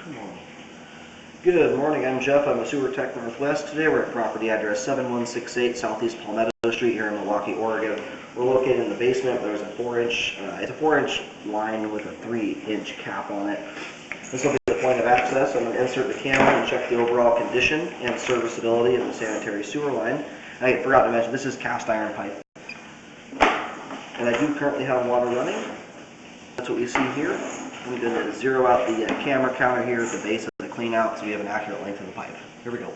Come on. Good morning, I'm Jeff. I'm a sewer tech Northwest. Today we're at property address 7168 Southeast Palmetto Street here in Milwaukee, Oregon. We're located in the basement. There's a 4-inch, it's a 4-inch line with a 3-inch cap on it. This will be the point of access. I'm going to insert the camera and check the overall condition and serviceability of the sanitary sewer line. I forgot to mention, this is cast iron pipe. And I do currently have water running. That's what we see here. I'm going to zero out the camera counter here at the base of the clean out so we have an accurate length of the pipe. Here we go.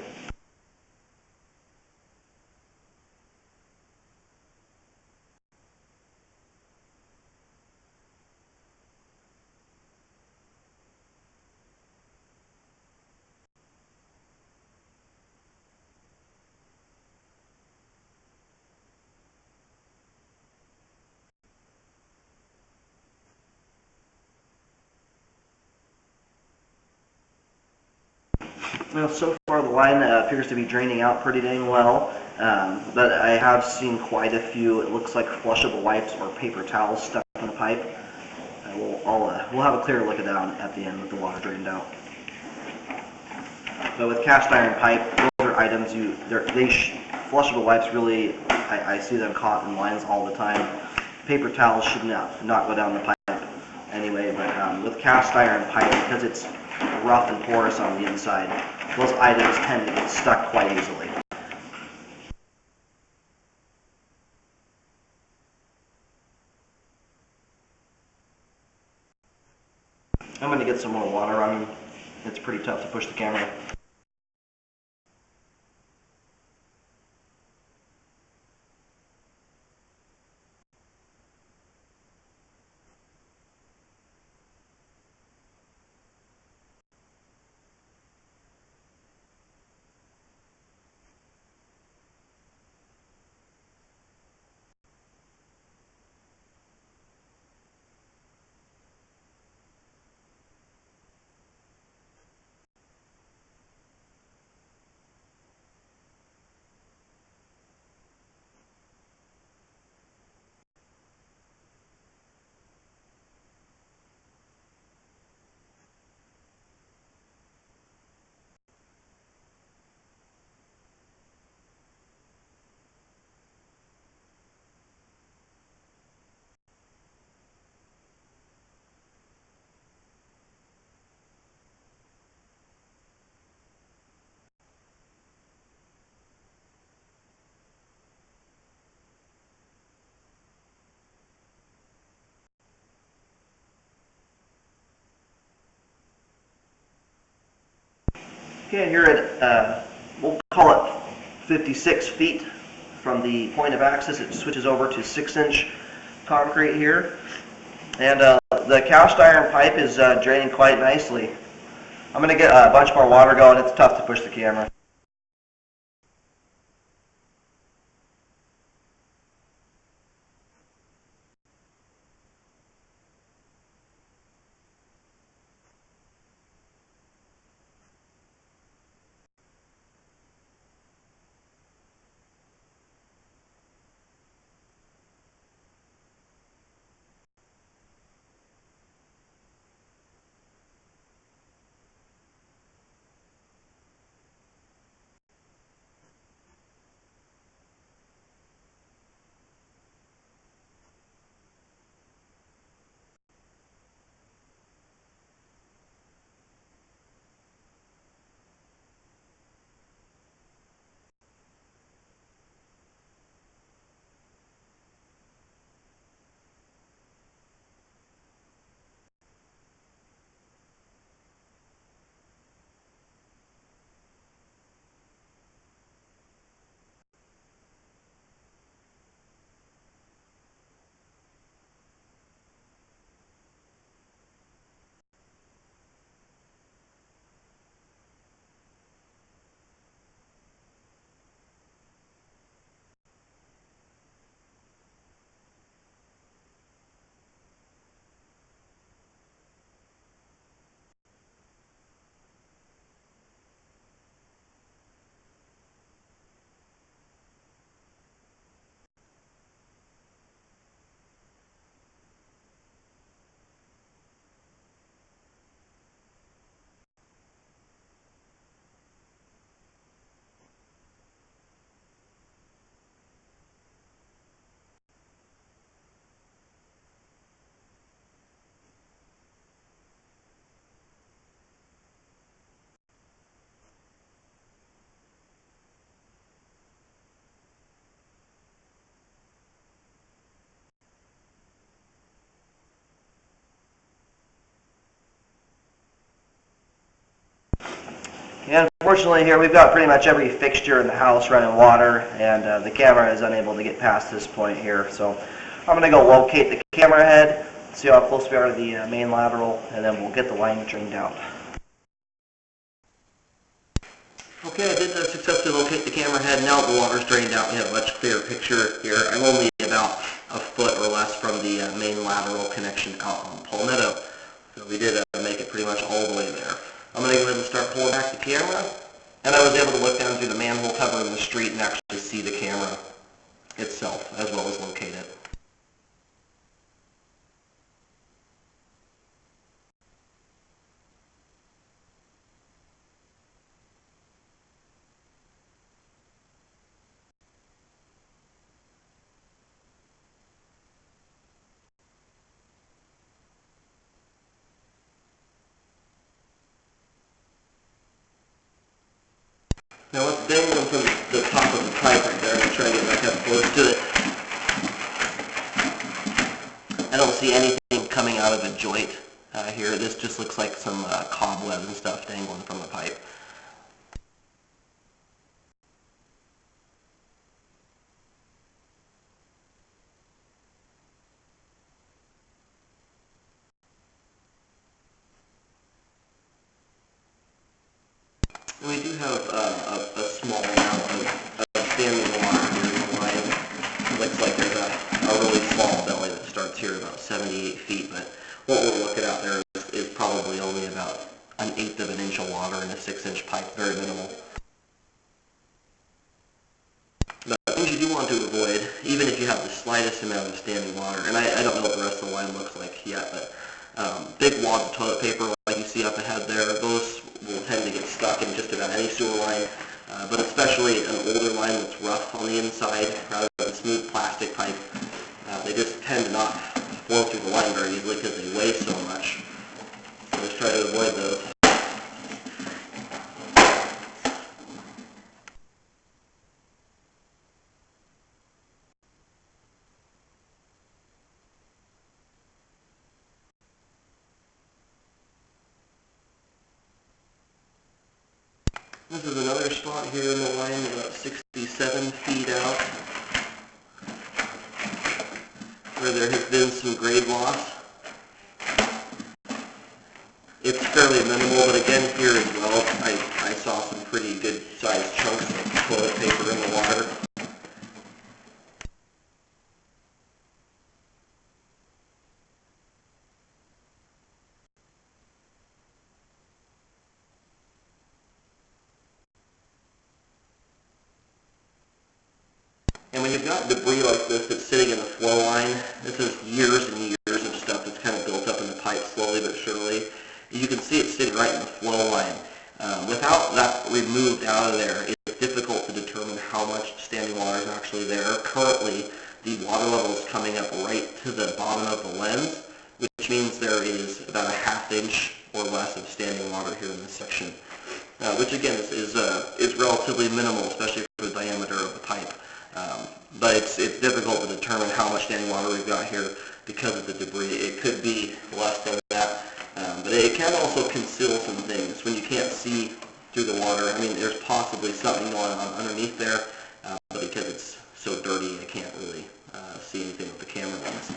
Well, so far the line appears to be draining out pretty dang well, but I have seen quite a few, it looks like flushable wipes or paper towels stuck in the pipe. We'll have a clear look at that at the end with the water drained out. But with cast iron pipe, those are items flushable wipes really, I see them caught in lines all the time. Paper towels should not go down the pipe anyway, but with cast iron pipe, because it's rough and porous on the inside, those items tend to get stuck quite easily. I'm going to get some more water running. It's pretty tough to push the camera. Okay, here at, we'll call it 56 feet from the point of access. It switches over to 6-inch concrete here. And the cast iron pipe is draining quite nicely. I'm going to get a bunch more water going. It's tough to push the camera. And unfortunately here we've got pretty much every fixture in the house running water, and the camera is unable to get past this point here. So I'm going to go locate the camera head, see how close we are to the main lateral, and then we'll get the line drained out. Okay, I did successfully locate the camera head. Now the water's drained out. We have a much clearer picture here. I'm only about a foot or less from the main lateral connection out on Palmetto. So we did make it pretty much all the way there. I'm going to go ahead and start pulling back the camera. And I was able to look down through the manhole cover in the street and actually see the camera itself as well as locate it. Now it's dangling from the top of the pipe right there. I'm going to try to get back up close to it. I don't see anything coming out of a joint here. This just looks like some cobwebs and stuff dangling from the pipe. And we do have a small amount of standing water here in the line. It looks like there's a really small belly that starts here about 78 feet, but what we're looking at there is probably only about 1/8 of an inch of water in a 6-inch pipe, very minimal. But things you do want to avoid, even if you have the slightest amount of standing water, and I don't know what the rest of the line looks like yet, but big wads of toilet paper like you see up ahead there, those will tend to get stuck in just about any sewer line, but especially an older line that's rough on the inside rather than smooth plastic pipe. They just tend to not flow through the line very easily because they weigh so much. So just try to avoid those. This is another spot here in the line about 67 feet out where there has been some grade loss. It's fairly minimal, but again here as well, I saw some pretty good sized chunks of toilet paper in the water. And when you've got debris like this that's sitting in the flow line, this is years and years of stuff that's kind of built up in the pipe slowly but surely. You can see it sitting right in the flow line. Without that removed out of there, it's difficult to determine how much standing water is actually there. Currently, the water level is coming up right to the bottom of the lens, which means there is about a 1/2 inch or less of standing water here in this section, which again is relatively minimal, especially for the diameter of the pipe. But it's difficult to determine how much standing water we've got here because of the debris. It could be less than that, but it can also conceal some things when you can't see through the water. I mean, there's possibly something going on underneath there, but because it's so dirty, I can't really see anything with the camera lens.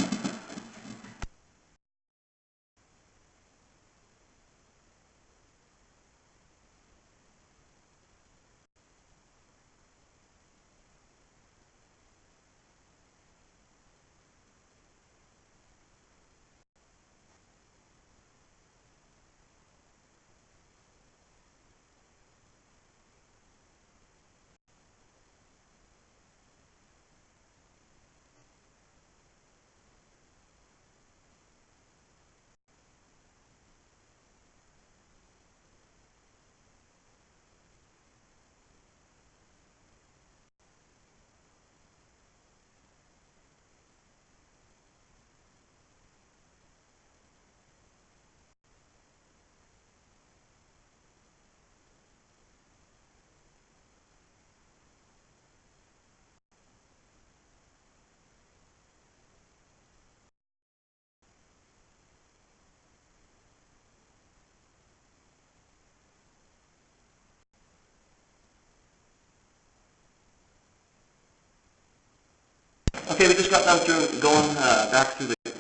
Okay, we just got done going back through the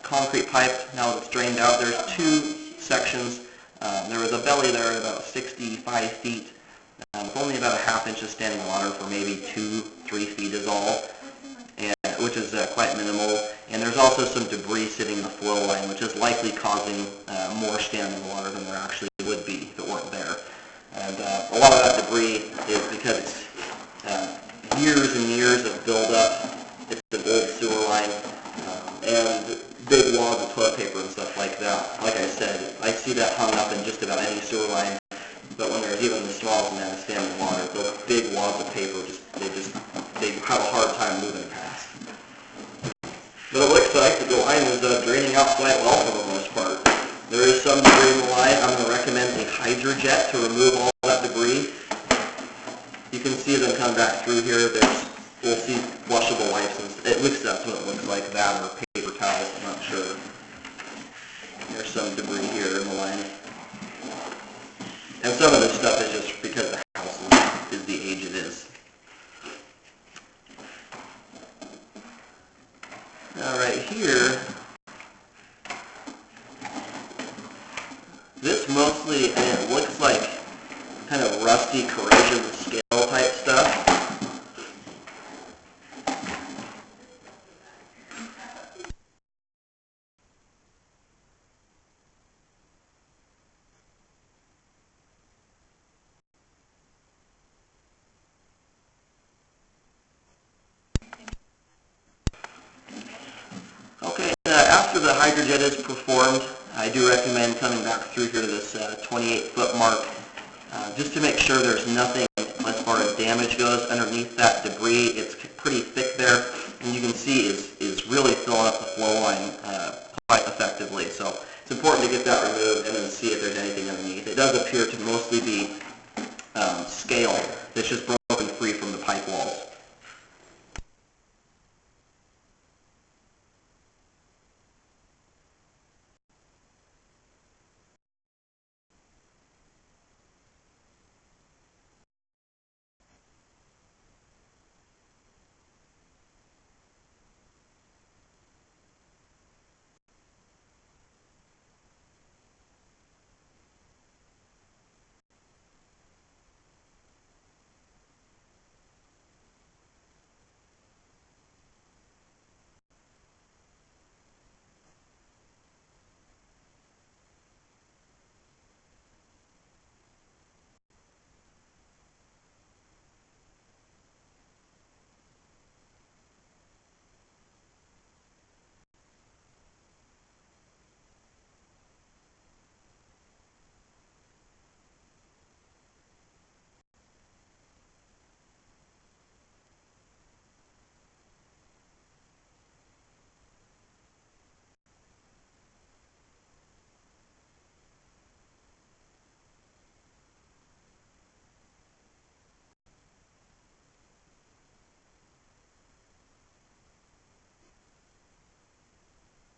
concrete pipe. Now that it's drained out, there's two sections. There was a belly there about 65 feet, with only about a half inch of standing water for maybe 2-3 feet is all, and, which is quite minimal. And there's also some debris sitting in the flow line, which is likely causing more standing water than there actually would be if it weren't there. And a lot of that debris is because it's years and years of buildup. It's an old sewer line, and big wads of toilet paper and stuff like that. Like I said, I see that hung up in just about any sewer line, but when there's even the smallest amount of standing water, those big wads of paper they have a hard time moving past. But it looks like the line is draining out quite well for the most part. There is some debris in the line. I'm going to recommend a hydrojet to remove all that debris. You can see them come back through here. We'll see flushable wipes, and at least that's what it looks like, that or paper towels, I'm not sure. There's some debris here in the line. And some of this stuff is just because the house is the age it is. Now right here, this mostly, and it looks like kind of rusty corrosion scale type stuff. Okay, after the hydrojet is performed, I do recommend coming back through here to this 28-foot mark, just to make sure there's nothing as far as damage goes underneath that debris. It's pretty thick there, and you can see is really filling up the flow line quite effectively. So it's important to get that removed and then see if there's anything underneath. It does appear to mostly be scale that's just broken free from the pipe walls.